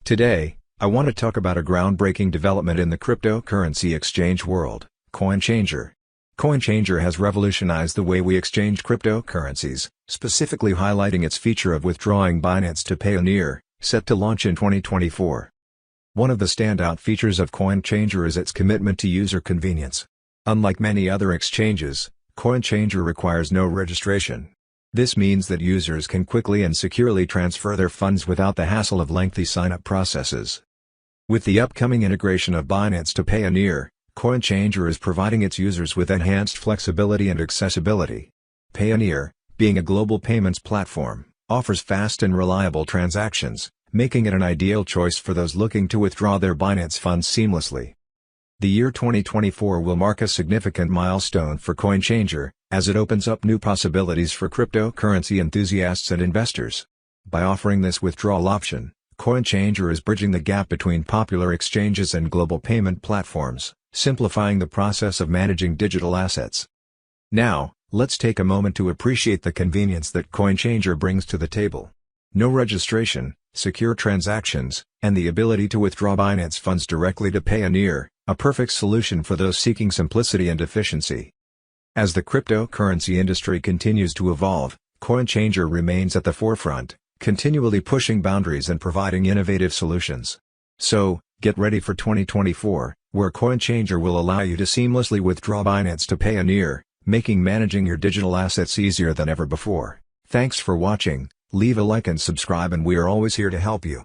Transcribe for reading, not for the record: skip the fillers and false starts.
Today, I want to talk about a groundbreaking development in the cryptocurrency exchange world, CoinChanger. CoinChanger has revolutionized the way we exchange cryptocurrencies, specifically highlighting its feature of withdrawing Binance to Payoneer, set to launch in 2024. One of the standout features of CoinChanger is its commitment to user convenience. Unlike many other exchanges, CoinChanger requires no registration. This means that users can quickly and securely transfer their funds without the hassle of lengthy sign-up processes. With the upcoming integration of Binance to Payoneer, CoinChanger is providing its users with enhanced flexibility and accessibility. Payoneer, being a global payments platform, offers fast and reliable transactions, making it an ideal choice for those looking to withdraw their Binance funds seamlessly. The year 2024 will mark a significant milestone for CoinChanger, as it opens up new possibilities for cryptocurrency enthusiasts and investors. By offering this withdrawal option, CoinChanger is bridging the gap between popular exchanges and global payment platforms, simplifying the process of managing digital assets. Now, let's take a moment to appreciate the convenience that CoinChanger brings to the table. No registration, secure transactions, and the ability to withdraw Binance funds directly to Payoneer, a perfect solution for those seeking simplicity and efficiency. As the cryptocurrency industry continues to evolve, CoinChanger remains at the forefront, continually pushing boundaries and providing innovative solutions. So, get ready for 2024, where CoinChanger will allow you to seamlessly withdraw Binance to Payoneer, making managing your digital assets easier than ever before. Thanks for watching, leave a like and subscribe, and we are always here to help you.